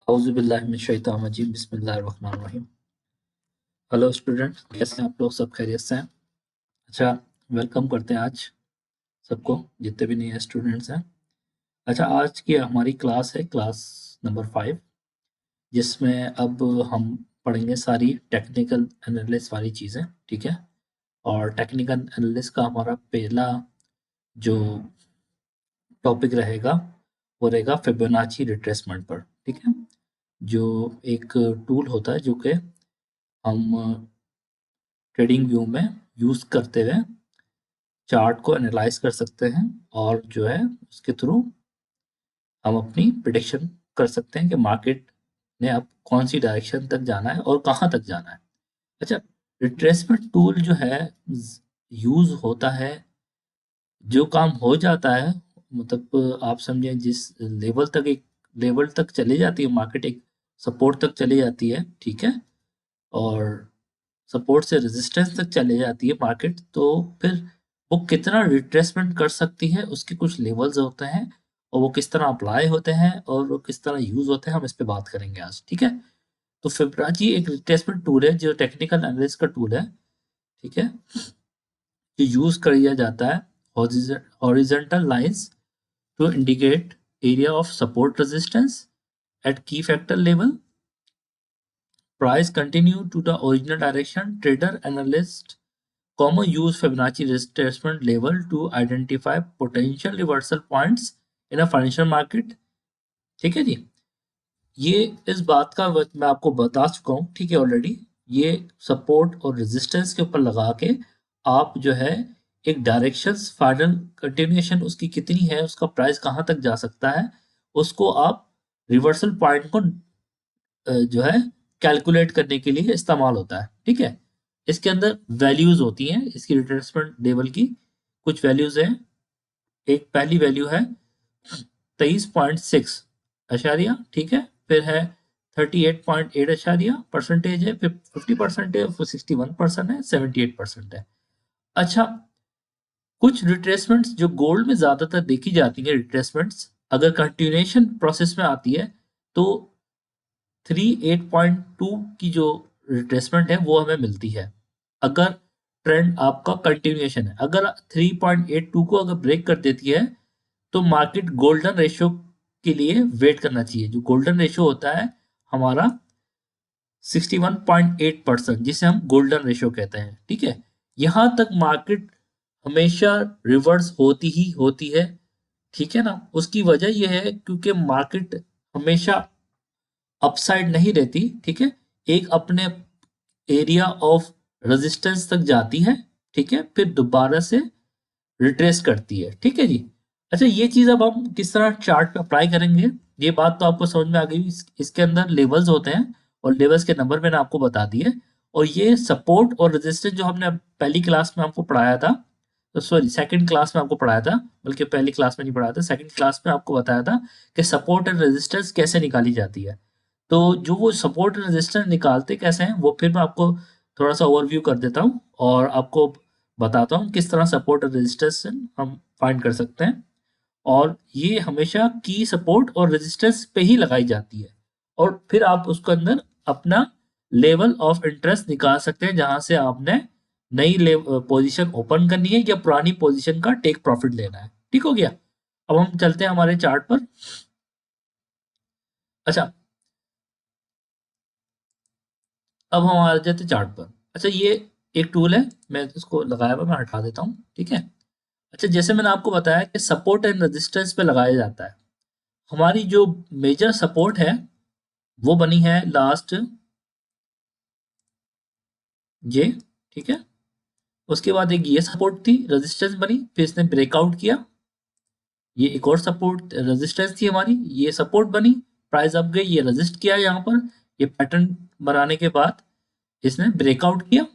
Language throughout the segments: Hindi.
औज़ुबिल्लाहिमिनश्शैतानिर्रजीम बिस्मिल्लाहिर्रहमानिर्रहीम। हेलो स्टूडेंट, कैसे हैं आप लोग? सब खैरियत से हैं? अच्छा, वेलकम करते हैं आज सबको, जितने भी नए स्टूडेंट्स हैं। अच्छा, आज की हमारी क्लास है क्लास नंबर 5, जिसमें अब हम पढ़ेंगे सारी टेक्निकल एनालिसिस वाली चीज़ें, ठीक है। और टेक्निकल एनालिसिस का हमारा पहला जो टॉपिक रहेगा वो रहेगा फिबोनाची रिट्रेसमेंट पर, ठीक है। जो एक टूल होता है जो कि हम ट्रेडिंग व्यू में यूज़ करते हुए चार्ट को एनालाइज कर सकते हैं और जो है उसके थ्रू हम अपनी प्रिडिक्शन कर सकते हैं कि मार्केट ने अब कौन सी डायरेक्शन तक जाना है और कहाँ तक जाना है। अच्छा, रिट्रेसमेंट टूल जो है यूज़ होता है, जो काम हो जाता है, मतलब आप समझें जिस लेवल तक एक लेवल तक चली जाती है मार्केट, एक सपोर्ट तक चली जाती है, ठीक है, और सपोर्ट से रेजिस्टेंस तक चले जाती है मार्केट, तो फिर वो कितना रिट्रेसमेंट कर सकती है, उसके कुछ लेवल्स होते हैं और वो किस तरह अप्लाई होते हैं और वो किस तरह यूज होते हैं, हम इस पे बात करेंगे आज, ठीक है। तो फिबोनाची एक रिट्रेसमेंट टूल है जो टेक्निकल एनालिसिस का टूल है, ठीक है, जो यूज किया जाता है horizontal lines to indicate area of support resistance at key factor level. Price continue to the original direction. Trader analyst common use Fibonacci retracement level to identify potential reversal points in a financial market. ठीक है जी, ये इस बात का मैं आपको बता चुका हूँ, ठीक है ऑलरेडी। ये सपोर्ट और रेजिस्टेंस के ऊपर लगा के आप जो है एक डायरेक्शन फाइनल कंटिन्यूएशन उसकी कितनी है, उसका प्राइस कहाँ तक जा सकता है, उसको आप रिवर्सल पॉइंट को जो है कैलकुलेट करने के लिए इस्तेमाल होता है, ठीक है। इसके अंदर वैल्यूज होती हैं इसकी रिट्रेसमेंट लेवल की, कुछ वैल्यूज हैं। एक पहली वैल्यू है 23.6 अशारिया, ठीक है। फिर है 38.8 अशारिया परसेंटेज है, फिर 50% है, फिर 61% है, 78% है। अच्छा, कुछ रिट्रेसमेंट्स जो गोल्ड में ज्यादातर देखी जाती है रिट्रेसमेंट्स, अगर कंटिन्यूएशन प्रोसेस में आती है तो 38.2 की जो रिट्रेसमेंट है वो हमें मिलती है अगर ट्रेंड आपका कंटिन्यूएशन है। अगर 3.82 को अगर ब्रेक कर देती है तो मार्केट गोल्डन रेशियो के लिए वेट करना चाहिए। जो गोल्डन रेशियो होता है हमारा 61.8%, जिसे हम गोल्डन रेशियो कहते हैं, ठीक है। यहां तक मार्केट हमेशा रिवर्स होती ही होती है, ठीक है ना। उसकी वजह यह है क्योंकि मार्केट हमेशा अपसाइड नहीं रहती, ठीक है। एक अपने एरिया ऑफ रेजिस्टेंस तक जाती है, ठीक है, फिर दोबारा से रिट्रेस करती है, ठीक है जी। अच्छा, ये चीज अब हम किस तरह चार्ट पे अप्लाई करेंगे, ये बात तो आपको समझ में आ गई। इसके अंदर लेवल्स होते हैं और लेवल्स के नंबर मैंने आपको बता दिए। और ये सपोर्ट और रेजिस्टेंस जो हमने पहली क्लास में आपको पढ़ाया था, तो सॉरी सेकंड क्लास में आपको पढ़ाया था, बल्कि पहली क्लास में नहीं पढ़ाया था, सेकंड क्लास में आपको बताया था कि सपोर्ट एंड रेजिस्टेंस कैसे निकाली जाती है। तो जो वो सपोर्ट एंड रेजिस्टेंस निकालते कैसे हैं वो फिर मैं आपको थोड़ा सा ओवरव्यू कर देता हूँ और आपको बताता हूँ किस तरह सपोर्ट और रेजिस्टेंस हम फाइंड कर सकते हैं। और ये हमेशा की सपोर्ट और रेजिस्टेंस पे ही लगाई जाती है और फिर आप उसके अंदर अपना लेवल ऑफ इंटरेस्ट निकाल सकते हैं जहां से आपने नई पोजीशन ओपन करनी है या पुरानी पोजीशन का टेक प्रॉफिट लेना है, ठीक हो गया। अब हम चलते हैं हमारे चार्ट पर। अच्छा, अब हम आ जाते चार्ट पर। अच्छा, ये एक टूल है, मैं इसको लगाया हुआ मैं हटा देता हूँ, ठीक है। अच्छा, जैसे मैंने आपको बताया कि सपोर्ट एंड रेजिस्टेंस पे लगाया जाता है। हमारी जो मेजर सपोर्ट है वो बनी है लास्ट ये, ठीक है। उसके बाद एक ये सपोर्ट थी, रेजिस्टेंस बनी, फिर इसने ब्रेकआउट किया। ये एक और सपोर्ट रेजिस्टेंस थी हमारी, ये सपोर्ट बनी, प्राइस अप गई, ये रेजिस्ट किया यहाँ पर। ये पैटर्न बनाने के बाद इसने ब्रेकआउट किया,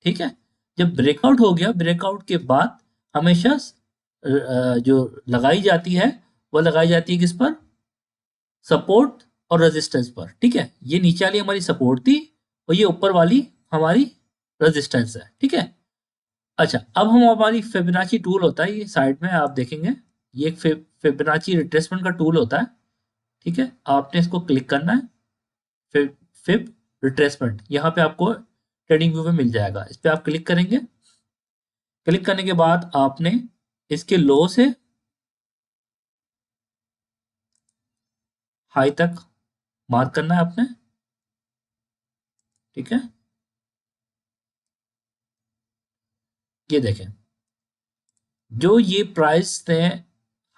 ठीक है। जब ब्रेकआउट हो गया, ब्रेकआउट के बाद हमेशा जो लगाई जाती है वो लगाई जाती है किस पर? सपोर्ट और रेजिस्टेंस पर, ठीक है। ये नीचे वाली हमारी सपोर्ट थी और ये ऊपर वाली हमारी रेजिस्टेंस है, ठीक है। अच्छा, अब हम हमारी फिबोनाची टूल होता है, ये साइड में आप देखेंगे, ये एक फिबोनाची रिट्रेसमेंट का टूल होता है, ठीक है। आपने इसको क्लिक करना है फिब रिट्रेसमेंट, यहाँ पे आपको ट्रेडिंग व्यू में मिल जाएगा। इस पे आप क्लिक करेंगे। क्लिक करने के बाद आपने इसके लो से हाई तक मार्क करना है आपने, ठीक है। ये देखें, जो ये प्राइस ने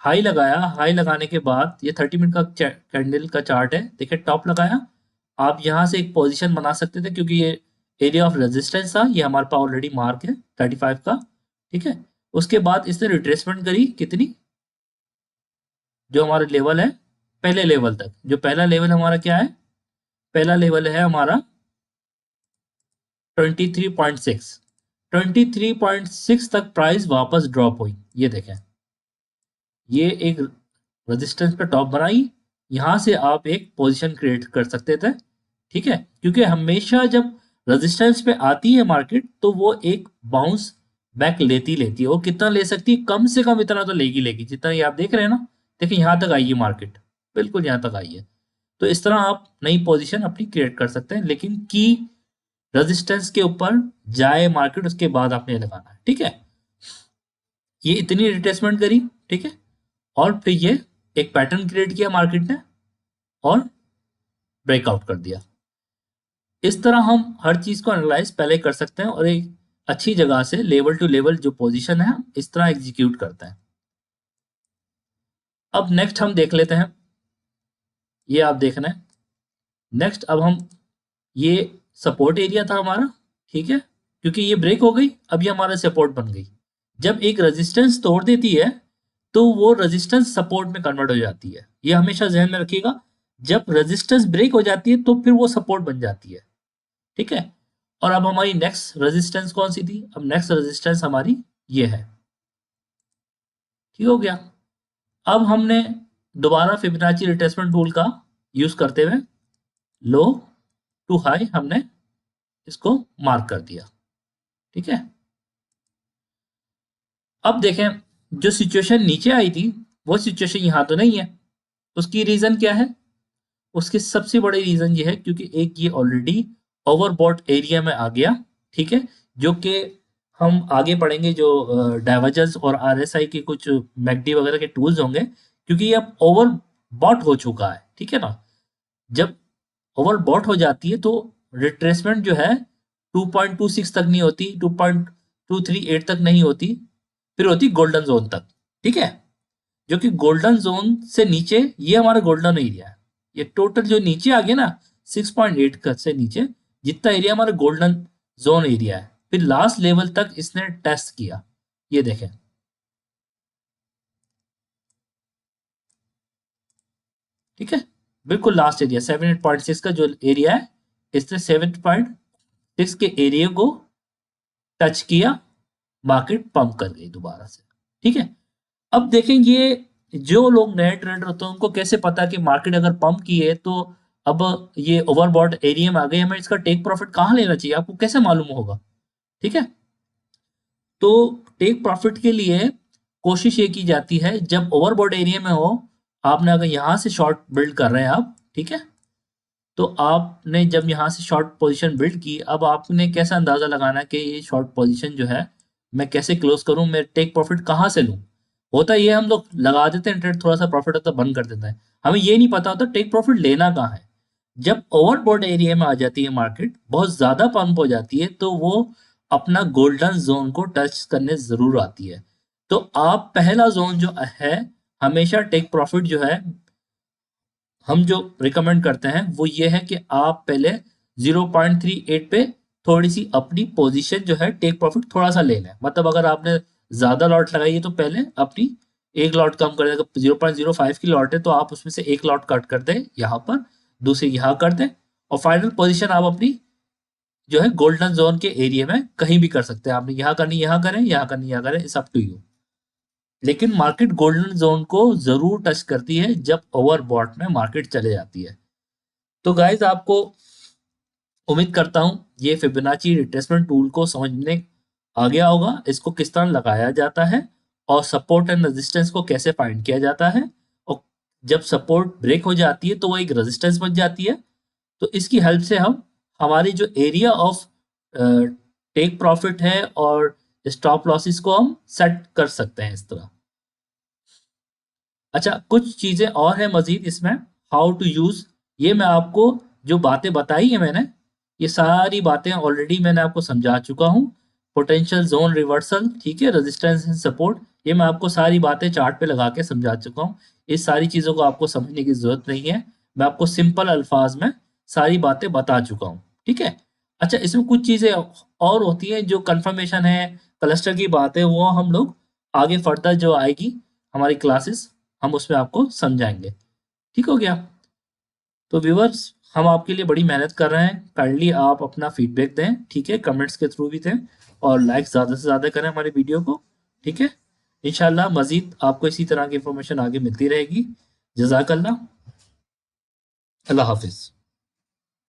हाई लगाया, हाई लगाने के बाद ये 30 मिनट का कैंडल का चार्ट है, देखिए टॉप लगाया। आप यहाँ से एक पोजीशन बना सकते थे क्योंकि ये एरिया ऑफ रेजिस्टेंस था, ये हमारे पास ऑलरेडी मार्क है 35 का, ठीक है। उसके बाद इसने रिट्रेसमेंट करी कितनी, जो हमारा लेवल है पहले लेवल तक। जो पहला लेवल हमारा क्या है, पहला लेवल है हमारा 23.6। 23.6 तक प्राइस वापस ड्रॉप हुई, ये देखें, ये एक रेजिस्टेंस पे टॉप बनाई, यहां से आप एक पोजीशन क्रिएट कर सकते थे, ठीक है। क्योंकि हमेशा जब रेजिस्टेंस पे आती है मार्केट तो वो एक बाउंस बैक लेती लेती है। वो कितना ले सकती है, कम से कम इतना तो लेगी लेगी, जितना ये आप देख रहे हैं ना। देखिए यहाँ तक आई है मार्केट, बिल्कुल यहाँ तक आई है। तो इस तरह आप नई पोजीशन अपनी क्रिएट कर सकते हैं, लेकिन की रेजिस्टेंस के ऊपर जाए मार्केट उसके बाद आपने लगाना है, ठीक है। ये इतनी रिट्रेसमेंट करी, ठीक है, और फिर ये एक पैटर्न क्रिएट किया मार्केट ने और ब्रेकआउट कर दिया। इस तरह हम हर चीज को एनालाइज पहले कर सकते हैं और एक अच्छी जगह से लेवल टू लेवल जो पोजीशन है इस तरह एग्जीक्यूट करते हैं। अब नेक्स्ट हम देख लेते हैं, ये आप देखना है नेक्स्ट। अब हम ये सपोर्ट एरिया था हमारा, ठीक है, क्योंकि ये ब्रेक हो गई, अब ये हमारा सपोर्ट बन गई। जब एक रेजिस्टेंस तोड़ देती है तो वो रेजिस्टेंस सपोर्ट में कन्वर्ट हो जाती है, ये हमेशा ध्यान में रखिएगा। जब रेजिस्टेंस ब्रेक हो जाती है तो फिर वो सपोर्ट बन जाती है, ठीक है। और अब हमारी नेक्स्ट रेजिस्टेंस कौन सी थी, अब नेक्स्ट रेजिस्टेंस हमारी ये है, ठीक हो गया। अब हमने दोबारा फिबोनाची रिट्रेसमेंट टूल का यूज करते हुए लो टू हाई हमने इसको मार्क कर दिया, ठीक है। अब देखें, जो सिचुएशन नीचे आई थी वो सिचुएशन यहां तो नहीं है। उसकी रीजन क्या है, उसके सबसे बड़े रीजन ये है क्योंकि एक ये ऑलरेडी ओवरबॉट एरिया में आ गया, ठीक है, जो कि हम आगे पढ़ेंगे, जो डाइवर्जेंस और आरएसआई के कुछ मैकडी वगैरह के टूल्स होंगे, क्योंकि ये अब ओवरबॉट हो चुका है, ठीक है ना। जब ओवरबॉट हो जाती है तो रिट्रेसमेंट जो है 2.26 तक नहीं होती, 2.238 तक नहीं होती, फिर होती गोल्डन जोन तक, ठीक है। जो कि गोल्डन जोन से नीचे ये हमारा गोल्डन एरिया है। ये टोटल जो नीचे आ गया ना 6.8 का से नीचे जितना एरिया हमारा गोल्डन जोन एरिया है, फिर लास्ट लेवल तक इसने टेस्ट किया, ये देखें, ठीक है। बिल्कुल लास्ट एरिया 7.6 का जो एरिया है, इसने 7.6 के एरिया को टच किया, मार्केट पंप कर गई दोबारा से, ठीक है। अब देखें, ये जो लोग नए ट्रेडर होते हैं उनको कैसे पता कि मार्केट अगर पंप की है तो अब ये ओवरबॉट एरिया में आ गई, हमें इसका टेक प्रॉफिट कहाँ लेना चाहिए, आपको कैसे मालूम होगा, ठीक है। तो टेक प्रॉफिट के लिए कोशिश ये की जाती है, जब ओवरबॉट एरिया में हो, आपने अगर यहां से शॉर्ट बिल्ड कर रहे हैं आप, ठीक है, तो आपने जब यहाँ से शॉर्ट पोजीशन बिल्ड की, अब आपने कैसा अंदाजा लगाना है कि ये शॉर्ट पोजीशन जो है मैं कैसे क्लोज करूं, मैं टेक प्रॉफिट कहाँ से लूं। होता ये हम लोग लगा देते हैं ट्रेड, थोड़ा सा प्रॉफिट होता है बंद कर देता है, हमें ये नहीं पता होता टेक प्रॉफिट लेना कहाँ है। जब ओवरबॉट एरिया में आ जाती है मार्केट, बहुत ज्यादा पंप हो जाती है, तो वो अपना गोल्डन जोन को टच करने जरूर आती है। तो आप पहला जोन जो है, हमेशा टेक प्रॉफिट जो है हम जो रिकमेंड करते हैं वो ये है कि आप पहले 0.38 पे थोड़ी सी अपनी पोजीशन जो है टेक प्रॉफिट थोड़ा सा ले लें। मतलब अगर आपने ज्यादा लॉट लगाई है तो पहले अपनी एक लॉट कम कर दें। अगर 0.05 की लॉट है तो आप उसमें से एक लॉट कट कर दें यहाँ पर, दूसरी यहाँ कर दें, और फाइनल पोजीशन आप अपनी जो है गोल्डन जोन के एरिया में कहीं भी कर सकते हैं। आपने यहाँ करनी यहाँ करें, यहाँ करनी यहाँ करें, इट्स अप टू यू। लेकिन मार्केट गोल्डन जोन को जरूर टच करती है जब ओवरबॉट में मार्केट चले जाती है। तो गाइज, आपको उम्मीद करता हूं ये फिबोनाची रिट्रेसमेंट टूल को समझने आ गया होगा, इसको किस तरह लगाया जाता है और सपोर्ट एंड रेजिस्टेंस को कैसे फाइंड किया जाता है। और जब सपोर्ट ब्रेक हो जाती है तो वो एक रेजिस्टेंस बन जाती है, तो इसकी हेल्प से हम हमारी जो एरिया ऑफ टेक प्रॉफिट है और स्टॉप लॉसेस को हम सेट कर सकते हैं इस तरह। अच्छा, कुछ चीजें और है मजीद इसमें, हाउ टू यूज, ये मैं आपको जो बातें बताई है मैंने, ये सारी बातें ऑलरेडी मैंने आपको समझा चुका हूँ। पोटेंशियल जोन रिवर्सल, ठीक है, रेजिस्टेंस एंड सपोर्ट, ये मैं आपको सारी बातें चार्ट पे लगा के समझा चुका हूँ। इस सारी चीज़ों को आपको समझने की ज़रूरत नहीं है, मैं आपको सिंपल अल्फाज में सारी बातें बता चुका हूँ, ठीक है। अच्छा, इसमें कुछ चीज़ें और होती हैं जो कंफर्मेशन है, क्लस्टर की बात है, वो हम लोग आगे फर्दर जो आएगी हमारी क्लासेस, हम उसमें आपको समझाएंगे। ठीक हो गया। तो व्यूअर्स, हम आपके लिए बड़ी मेहनत कर रहे हैं, काइंडली आप अपना फीडबैक दें, ठीक है, कमेंट्स के थ्रू भी दें, और लाइक ज़्यादा से ज़्यादा करें हमारी वीडियो को, ठीक है। इंशाल्लाह मज़ीद आपको इसी तरह की इंफॉर्मेशन आगे मिलती रहेगी। जज़ाकल्लाह, अल्लाह हाफिज़।